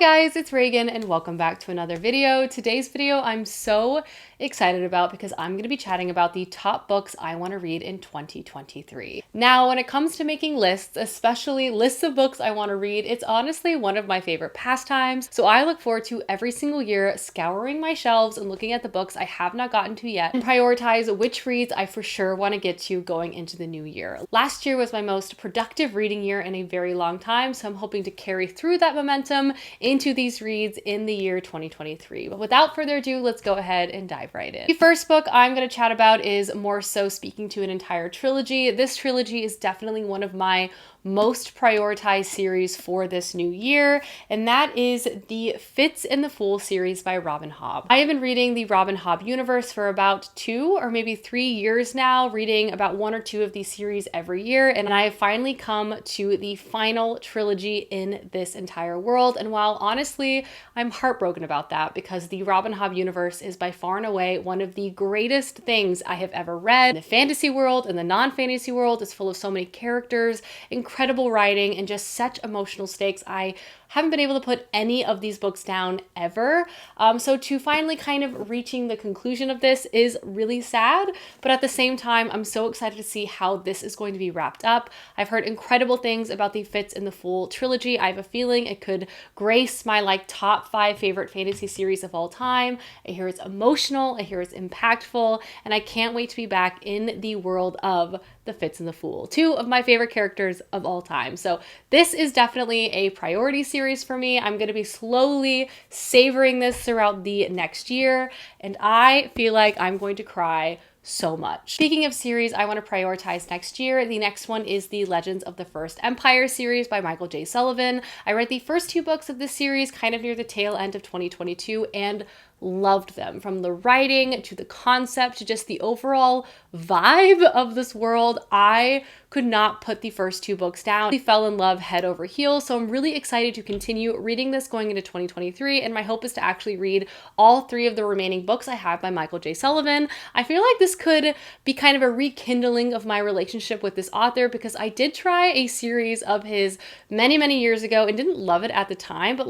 Guys, it's Reagan and welcome back to another video. Today's video I'm so excited about because I'm going to be chatting about the top books I want to read in 2023. Now, when it comes to making lists, especially lists of books I want to read, it's honestly one of my favorite pastimes. So I look forward to every single year scouring my shelves and looking at the books I have not gotten to yet and prioritize which reads I for sure want to get to going into the new year. Last year was my most productive reading year in a very long time, so I'm hoping to carry through that momentum into these reads in the year 2023. But without further ado, let's go ahead and dive right in. The first book I'm going to chat about is more so speaking to an entire trilogy. This trilogy is definitely one of my most prioritized series for this new year, and that is the Fitz and the Fool series by Robin Hobb. I have been reading the Robin Hobb universe for about 2 or maybe 3 years now, reading about 1 or 2 of these series every year, and I have finally come to the final trilogy in this entire world. And while honestly I'm heartbroken about that, because the Robin Hobb universe is by far and away one of the greatest things I have ever read. The fantasy world and the non-fantasy world is full of so many characters, incredible writing, and just such emotional stakes. I haven't been able to put any of these books down ever. So to finally kind of reaching the conclusion of this is really sad, but at the same time, I'm so excited to see how this is going to be wrapped up. I've heard incredible things about the Fitz and the Fool trilogy. I have a feeling it could grace my top 5 favorite fantasy series of all time. I hear it's emotional, I hear it's impactful, and I can't wait to be back in the world of the Fitz and the Fool, 2 of my favorite characters of all time. So this is definitely a priority series for me. I'm going to be slowly savoring this throughout the next year, and I feel like I'm going to cry so much. Speaking of series I want to prioritize next year, the next one is the Legends of the First Empire series by Michael J. Sullivan. I read the first 2 books of this series kind of near the tail end of 2022 and loved them. From the writing to the concept to just the overall vibe of this world, I could not put the first 2 books down. I fell in love head over heels, so I'm really excited to continue reading this going into 2023, and my hope is to actually read all 3 of the remaining books I have by Michael J. Sullivan. I feel like this could be kind of a rekindling of my relationship with this author, because I did try a series of his many years ago and didn't love it at the time, but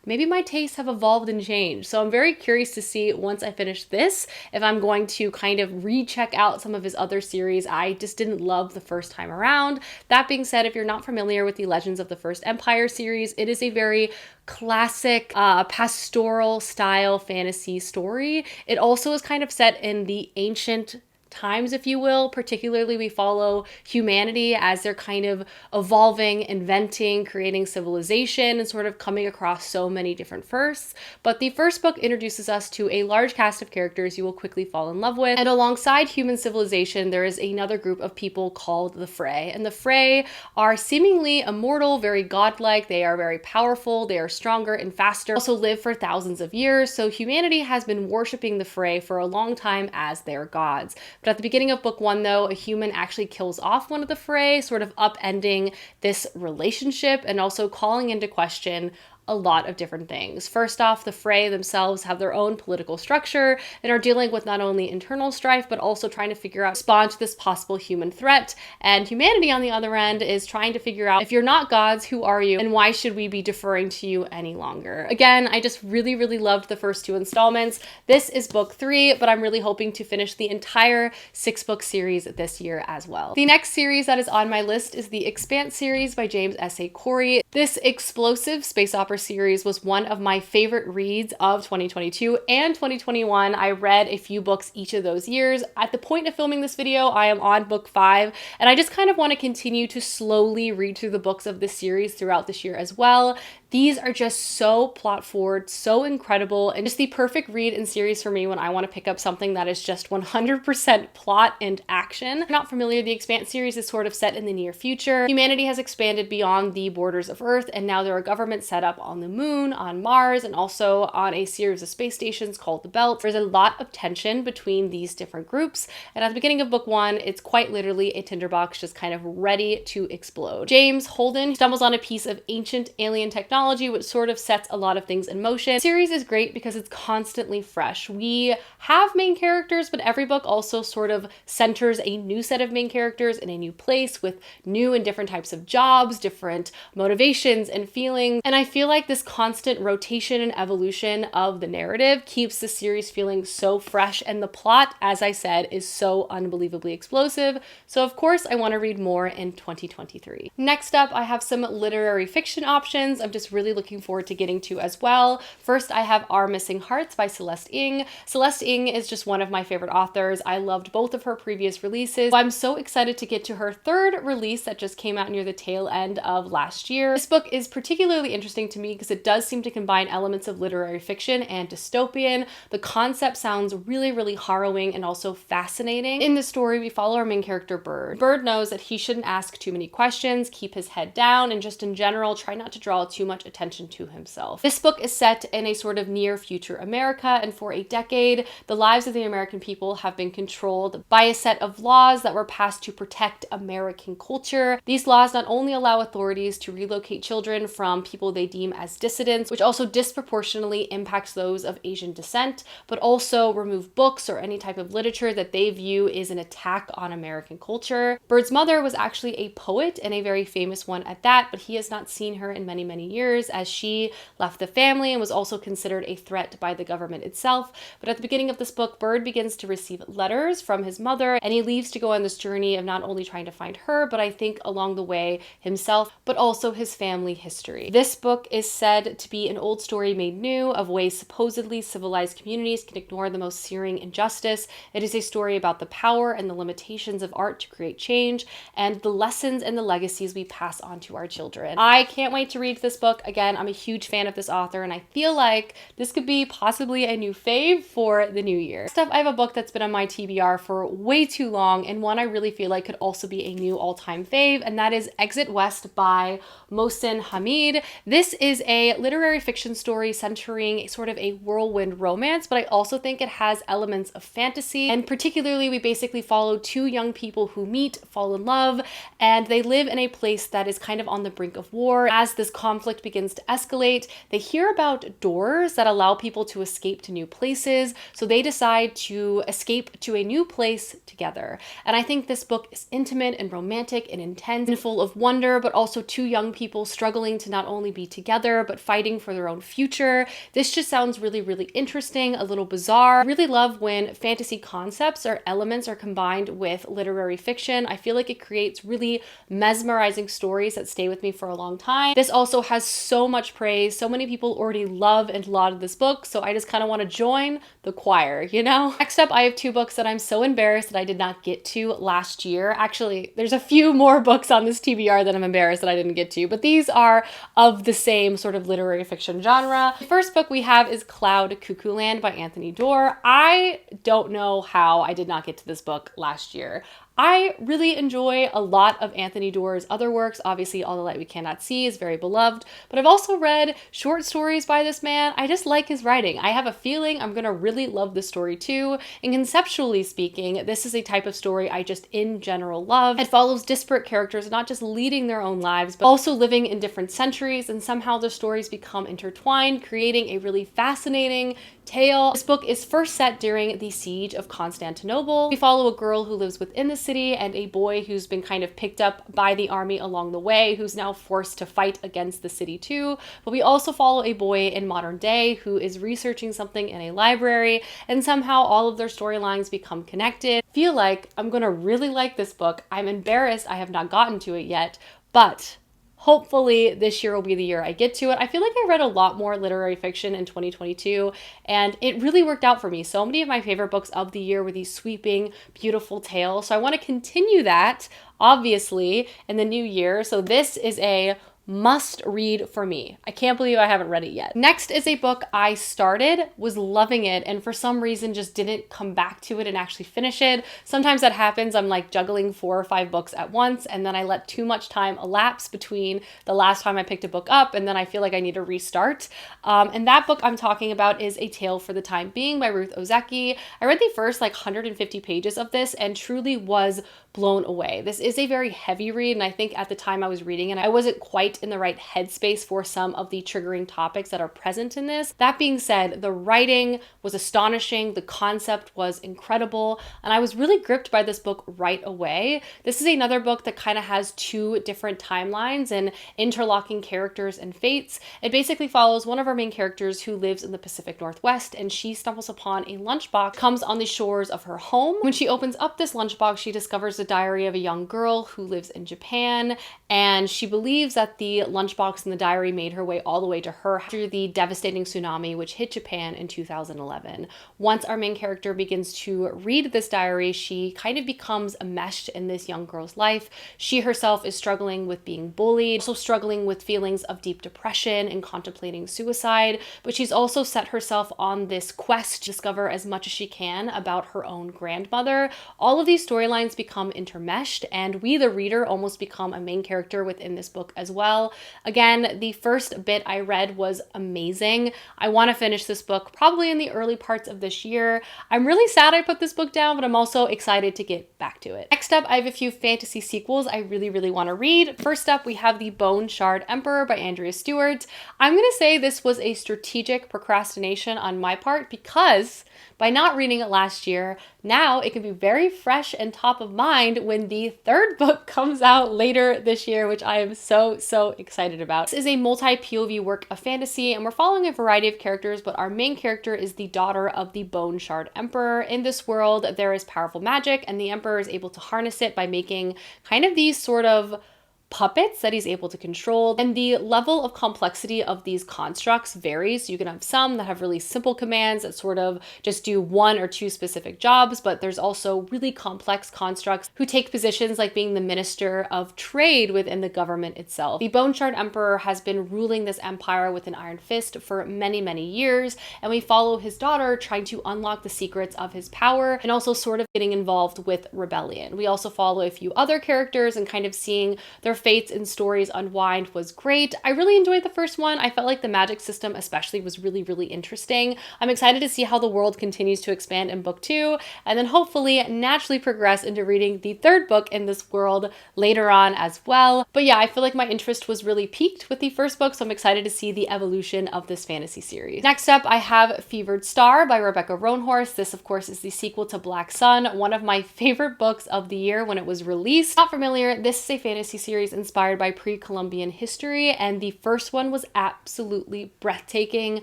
maybe my tastes have evolved and changed. So I'm very curious to see, once I finish this, if I'm going to kind of recheck out some of his other series I just didn't love the first time around. That being said, if you're not familiar with the Legends of the First Empire series, it is a very classic pastoral style fantasy story. It also is kind of set in the ancient times, if you will. Particularly, we follow humanity as they're kind of evolving, inventing, creating civilization, and sort of coming across so many different firsts. But the first book introduces us to a large cast of characters you will quickly fall in love with. And alongside human civilization, there is another group of people called the Frey. And the Frey are seemingly immortal, very godlike. They are very powerful. They are stronger and faster. Also live for thousands of years. So humanity has been worshiping the Frey for a long time as their gods. But at the beginning of book 1, though, a human actually kills off one of the Frey, sort of upending this relationship and also calling into question a lot of different things. First off, the Frey themselves have their own political structure and are dealing with not only internal strife, but also trying to figure out, respond to this possible human threat. And humanity, on the other end, is trying to figure out, if you're not gods, who are you, and why should we be deferring to you any longer? Again, I just really loved the first 2 installments. This is book 3, but I'm really hoping to finish the entire 6-book series this year as well. The next series that is on my list is the Expanse series by James S.A. Corey. This explosive space opera series was one of my favorite reads of 2022 and 2021. I read a few books each of those years. At the point of filming this video, I am on book 5, and I just kind of want to continue to slowly read through the books of this series throughout this year as well. These are just so plot forward, so incredible, and just the perfect read and series for me when I want to pick up something that is just 100% plot and action. If you're not familiar, the Expanse series is sort of set in the near future. Humanity has expanded beyond the borders of Earth, and now there are governments set up on the moon, on Mars, and also on a series of space stations called the Belt. There's a lot of tension between these different groups, and at the beginning of book 1, it's quite literally a tinderbox just kind of ready to explode. James Holden stumbles on a piece of ancient alien technology technology, which sort of sets a lot of things in motion. The series is great because it's constantly fresh. We have main characters, but every book also sort of centers a new set of main characters in a new place with new and different types of jobs, different motivations and feelings. And I feel like this constant rotation and evolution of the narrative keeps the series feeling so fresh, and the plot, as I said, is so unbelievably explosive. So of course I want to read more in 2023. Next up, I have some literary fiction options I'm just really looking forward to getting to as well. First, I have Our Missing Hearts by Celeste Ng. Celeste Ng is just one of my favorite authors. I loved both of her previous releases. I'm so excited to get to her third release that just came out near the tail end of last year. This book is particularly interesting to me because it does seem to combine elements of literary fiction and dystopian. The concept sounds really, really harrowing and also fascinating. In the story, we follow our main character, Bird. Bird knows that he shouldn't ask too many questions, keep his head down, and just in general, try not to draw too much attention to himself. This book is set in a sort of near future America, and for a decade, the lives of the American people have been controlled by a set of laws that were passed to protect American culture. These laws not only allow authorities to relocate children from people they deem as dissidents, which also disproportionately impacts those of Asian descent, but also remove books or any type of literature that they view is an attack on American culture. Bird's mother was actually a poet, and a very famous one at that, but he has not seen her in many, many years as she left the family and was also considered a threat by the government itself. But at the beginning of this book, Bird begins to receive letters from his mother, and he leaves to go on this journey of not only trying to find her, but I think along the way himself, but also his family history. This book is said to be an old story made new of ways supposedly civilized communities can ignore the most searing injustice. It is a story about the power and the limitations of art to create change and the lessons and the legacies we pass on to our children. I can't wait to read this book. Again, I'm a huge fan of this author, and I feel like this could be possibly a new fave for the new year. Next up, I have a book that's been on my TBR for way too long, and one I really feel like could also be a new all-time fave, and that is Exit West by Mohsin Hamid. This is a literary fiction story centering sort of a whirlwind romance, but I also think it has elements of fantasy, and particularly we basically follow two young people who meet, fall in love, and they live in a place that is kind of on the brink of war. As this conflict begins to escalate, they hear about doors that allow people to escape to new places, so they decide to escape to a new place together. And I think this book is intimate and romantic and intense and full of wonder, but also two young people struggling to not only be together, but fighting for their own future. This just sounds really, really interesting, a little bizarre. I really love when fantasy concepts or elements are combined with literary fiction. I feel like it creates really mesmerizing stories that stay with me for a long time. This also has so much praise. So many people already love and laud this book, so I just kind of want to join the choir, you know? Next up, I have two books that I'm so embarrassed that I did not get to last year. Actually, there's a few more books on this TBR that I'm embarrassed that I didn't get to, but these are of the same sort of literary fiction genre. The first book we have is CloudCuckoo Land by Anthony Doerr. I don't know how I did not get to this book last year. I really enjoy a lot of Anthony Doerr's other works. Obviously, All the Light We Cannot See is very beloved, but I've also read short stories by this man. I just like his writing. I have a feeling I'm gonna really love this story too. And conceptually speaking, this is a type of story I just in general love. It follows disparate characters, not just leading their own lives, but also living in different centuries, and somehow the stories become intertwined, creating a really fascinating tale. This book is first set during the siege of Constantinople. We follow a girl who lives within the city and a boy who's been kind of picked up by the army along the way, who's now forced to fight against the city too. But we also follow a boy in modern day who is researching something in a library, and somehow all of their storylines become connected. I feel like I'm gonna really like this book. I'm embarrassed I have not gotten to it yet, but hopefully this year will be the year I get to it. I feel like I read a lot more literary fiction in 2022, and it really worked out for me. So many of my favorite books of the year were these sweeping, beautiful tales. So I want to continue that, obviously, in the new year. So this is a must read for me. I can't believe I haven't read it yet. Next is a book I started, was loving it, and for some reason just didn't come back to it and actually finish it. Sometimes that happens. I'm like juggling 4 or 5 books at once, and then I let too much time elapse between the last time I picked a book up, and then I feel like I need to restart. And that book I'm talking about is A Tale for the Time Being by Ruth Ozeki. I read the first like 150 pages of this and truly was blown away. This is a very heavy read, and I think at the time I was reading it, I wasn't quite quite in the right headspace for some of the triggering topics that are present in this. That being said, the writing was astonishing, the concept was incredible, and I was really gripped by this book right away. This is another book that kind of has two different timelines and interlocking characters and fates. It basically follows one of our main characters who lives in the Pacific Northwest, and she stumbles upon a lunchbox, comes on the shores of her home. When she opens up this lunchbox, she discovers the diary of a young girl who lives in Japan, and she believes that the lunchbox in the diary made her way all the way to her after the devastating tsunami which hit Japan in 2011. Once our main character begins to read this diary, she kind of becomes enmeshed in this young girl's life. She herself is struggling with being bullied, also struggling with feelings of deep depression and contemplating suicide, but she's also set herself on this quest to discover as much as she can about her own grandmother. All of these storylines become intermeshed, and we, the reader, almost become a main character within this book as well. Again, the first bit I read was amazing. I want to finish this book probably in the early parts of this year. I'm really sad I put this book down, but I'm also excited to get back to it. Next up, I have a few fantasy sequels I really want to read. First up, we have The Bone Shard Emperor by Andrea Stewart. I'm going to say this was a strategic procrastination on my part because by not reading it last year, now it can be very fresh and top of mind when the third book comes out later this year, which I am so excited about. This is a multi-POV work of fantasy, and we're following a variety of characters, but our main character is the daughter of the Bone Shard Emperor. In this world, there is powerful magic, and the Emperor is able to harness it by making kind of these sort of puppets that he's able to control, and the level of complexity of these constructs varies. You can have some that have really simple commands that sort of just do one or two specific jobs, but there's also really complex constructs who take positions like being the Minister of Trade within the government itself. The Bone Shard Emperor has been ruling this empire with an iron fist for many years, and we follow his daughter trying to unlock the secrets of his power and also sort of getting involved with rebellion. We also follow a few other characters, and kind of seeing their fates and stories unwind was great. I really enjoyed the first one. I felt like the magic system especially was really interesting. I'm excited to see how the world continues to expand in book 2, and then hopefully naturally progress into reading the third book in this world later on as well. But yeah, I feel like my interest was really piqued with the first book, so I'm excited to see the evolution of this fantasy series. Next up, I have Fevered Star by Rebecca Roanhorse. This, of course, is the sequel to Black Sun, one of my favorite books of the year when it was released. Not familiar, this is a fantasy series inspired by pre-Columbian history, and the first one was absolutely breathtaking,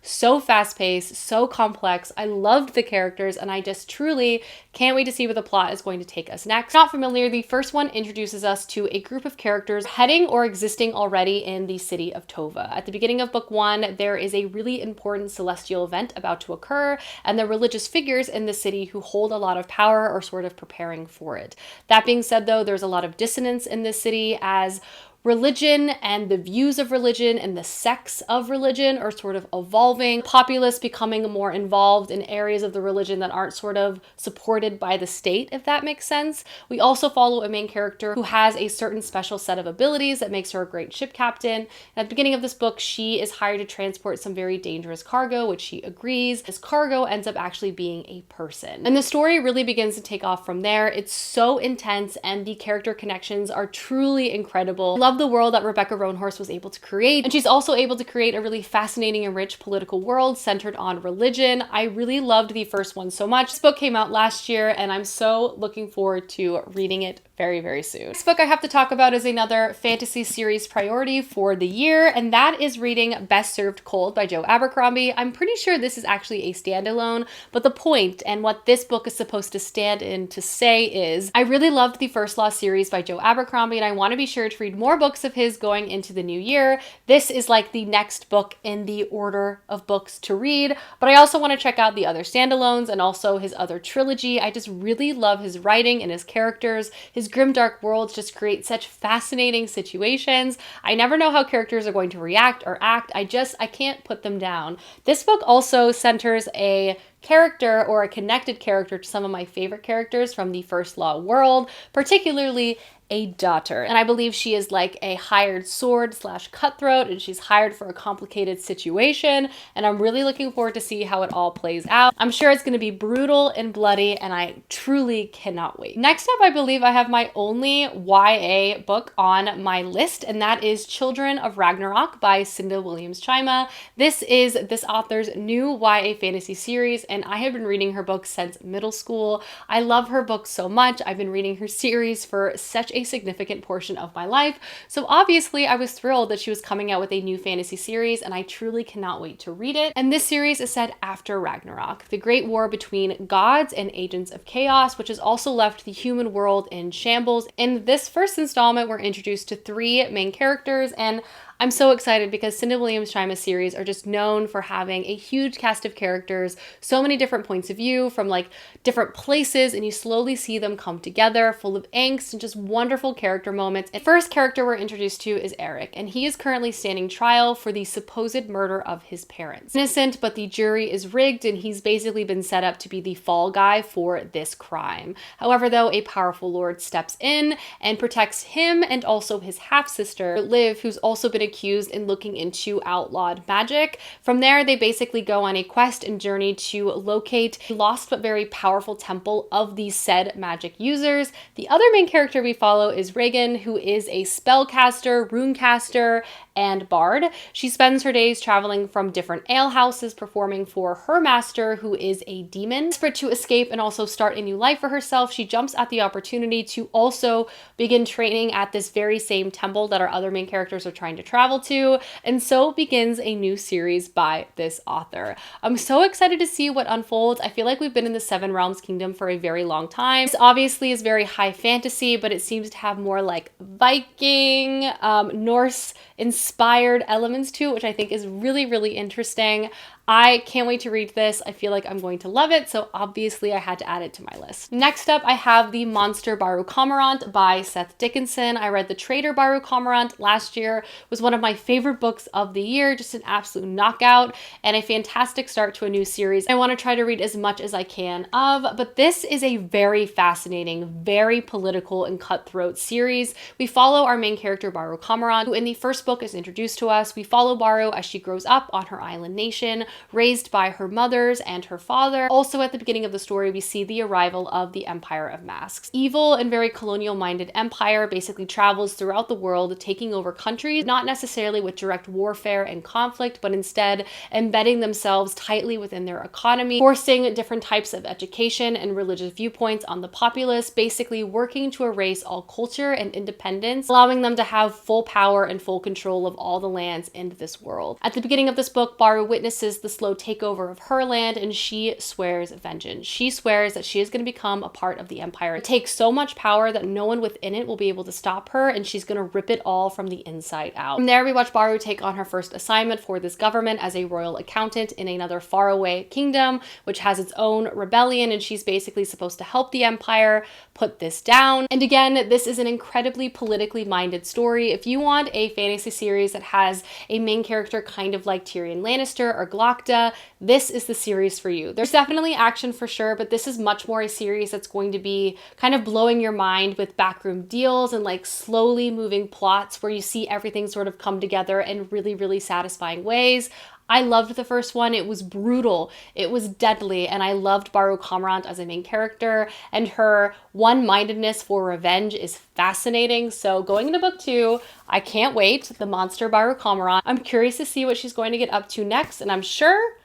so fast-paced, so complex. I loved the characters, and I just truly can't wait to see where the plot is going to take us next. Not familiar, the first one introduces us to a group of characters heading or existing already in the city of Tova. At the beginning of book 1, there is a really important celestial event about to occur, and the religious figures in the city who hold a lot of power are sort of preparing for it. That being said, though, there's a lot of dissonance in this city as religion and the views of religion and the sects of religion are sort of evolving. Populace becoming more involved in areas of the religion that aren't sort of supported by the state, if that makes sense. We also follow a main character who has a certain special set of abilities that makes her a great ship captain. At the beginning of this book, she is hired to transport some very dangerous cargo, which she agrees. This cargo ends up actually being a person. And the story really begins to take off from there. It's so intense, and the character connections are truly incredible. I love the world that Rebecca Roanhorse was able to create, and she's also able to create a really fascinating and rich political world centered on religion. I really loved the first one so much. This book came out last year, and I'm so looking forward to reading it very soon. Next book I have to talk about is another fantasy series priority for the year, and that is reading Best Served Cold by Joe Abercrombie. I'm pretty sure this is actually a standalone, but the point and what this book is supposed to stand in to say is I really loved the First Law series by Joe Abercrombie, and I want to be sure to read more books of his going into the new year. This is like the next book in the order of books to read, but I also want to check out the other standalones and also his other trilogy. I just really love his writing and his characters. His grimdark worlds just create such fascinating situations. I never know how characters are going to react or act. I can't put them down. This book also centers a character or a connected character to some of my favorite characters from the First Law world, particularly a daughter. And I believe she is like a hired sword slash cutthroat, and she's hired for a complicated situation. And I'm really looking forward to see how it all plays out. I'm sure it's going to be brutal and bloody, and I truly cannot wait. Next up, I believe I have my only YA book on my list, and that is Children of Ragnarok by Cinda Williams-Chima. This is this author's new YA fantasy series, and I have been reading her books since middle school. I love her books so much. I've been reading her series for such a significant portion of my life. So obviously I was thrilled that she was coming out with a new fantasy series, and I truly cannot wait to read it. And this series is set after Ragnarok, the great war between gods and agents of chaos, which has also left the human world in shambles. In this first installment, we're introduced to 3 main characters, and I'm so excited because Cinda Williams-Chima's series are just known for having a huge cast of characters, so many different points of view from like different places, and you slowly see them come together full of angst and just wonderful character moments. And first character we're introduced to is Eric, and he is currently standing trial for the supposed murder of his parents. Innocent, but the jury is rigged, and he's basically been set up to be the fall guy for this crime. However, though, a powerful lord steps in and protects him and also his half-sister, Liv, who's also been accused in looking into outlawed magic. From there, they basically go on a quest and journey to locate a lost but very powerful temple of these said magic users. The other main character we follow is Reagan, who is a spellcaster, runecaster, and bard. She spends her days traveling from different alehouses performing for her master, who is a demon. Desperate to escape and also start a new life for herself, she jumps at the opportunity to also begin training at this very same temple that our other main characters are trying to travel to, and so begins a new series by this author. I'm so excited to see what unfolds. I feel like we've been in the Seven Realms kingdom for a very long time. This obviously is very high fantasy, but it seems to have more like Viking, Norse inspired elements to it, which I think is really, really interesting. I can't wait to read this. I feel like I'm going to love it, so obviously I had to add it to my list. Next up, I have The Monster Baru Cormorant by Seth Dickinson. I read The Traitor Baru Cormorant last year. It was one of my favorite books of the year, just an absolute knockout and a fantastic start to a new series I want to try to read as much as I can of, but this is a very fascinating, very political and cutthroat series. We follow our main character, Baru Cormorant, who in the first book is introduced to us. We follow Baru as she grows up on her island nation, raised by her mothers and her father. Also at the beginning of the story, we see the arrival of the Empire of Masks. Evil and very colonial-minded empire basically travels throughout the world, taking over countries, not necessarily with direct warfare and conflict, but instead embedding themselves tightly within their economy, forcing different types of education and religious viewpoints on the populace, basically working to erase all culture and independence, allowing them to have full power and full control of all the lands in this world. At the beginning of this book, Baru witnesses the slow takeover of her land, and she swears vengeance. She swears that she is going to become a part of the empire. It takes so much power that no one within it will be able to stop her, and she's going to rip it all from the inside out. From there, we watch Baru take on her first assignment for this government as a royal accountant in another faraway kingdom, which has its own rebellion, and she's basically supposed to help the empire put this down. And again, this is an incredibly politically minded story. If you want a fantasy series that has a main character kind of like Tyrion Lannister or Glokta, this is the series for you. There's definitely action for sure, but this is much more a series that's going to be kind of blowing your mind with backroom deals and like slowly moving plots where you see everything sort of come together in really, really satisfying ways. I loved the first one. It was brutal, it was deadly, and I loved Baru Cormorant as a main character, and her one-mindedness for revenge is fascinating. So going into book 2, I can't wait. The Monster Baru Cormorant. I'm curious to see what she's going to get up to next, and I'm sure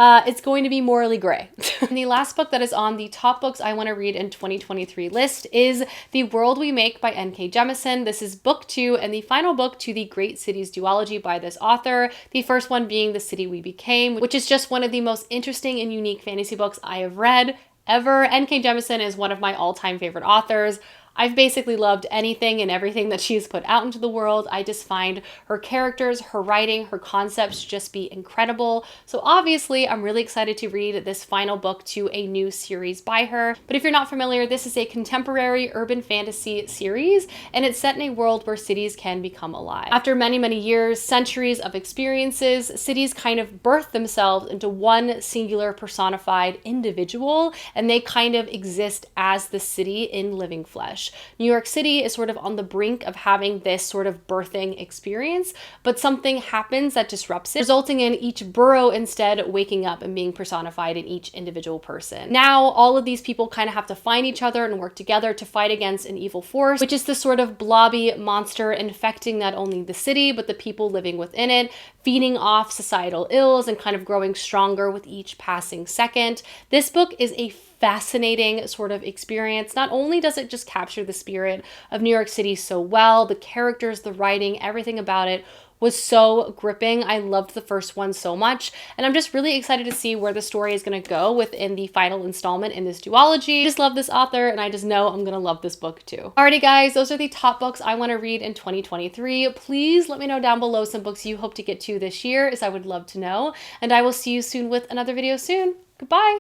it's going to be morally gray. And the last book that is on the top books I want to read in 2023 list is The World We Make by N.K. Jemisin. This is book 2 and the final book to the Great Cities duology by this author. The first one being The City We Became, which is just one of the most interesting and unique fantasy books I have read ever. N.K. Jemisin is one of my all-time favorite authors. I've basically loved anything and everything that she's put out into the world. I just find her characters, her writing, her concepts just be incredible. So obviously, I'm really excited to read this final book to a new series by her. But if you're not familiar, this is a contemporary urban fantasy series, and it's set in a world where cities can become alive. After many, many years, centuries of experiences, cities kind of birth themselves into one singular personified individual, and they kind of exist as the city in living flesh. New York City is sort of on the brink of having this sort of birthing experience, but something happens that disrupts it, resulting in each borough instead waking up and being personified in each individual person. Now, all of these people kind of have to find each other and work together to fight against an evil force, which is this sort of blobby monster infecting not only the city, but the people living within it, feeding off societal ills and kind of growing stronger with each passing second. This book is a fascinating sort of experience. Not only does it just capture the spirit of New York City so well, the characters, the writing, everything about it was so gripping. I loved the first one so much, and I'm just really excited to see where the story is going to go within the final installment in this duology. I just love this author, and I just know I'm going to love this book too. Alrighty guys, those are the top books I want to read in 2023. Please let me know down below some books you hope to get to this year, as I would love to know, and I will see you soon with another video soon. Goodbye!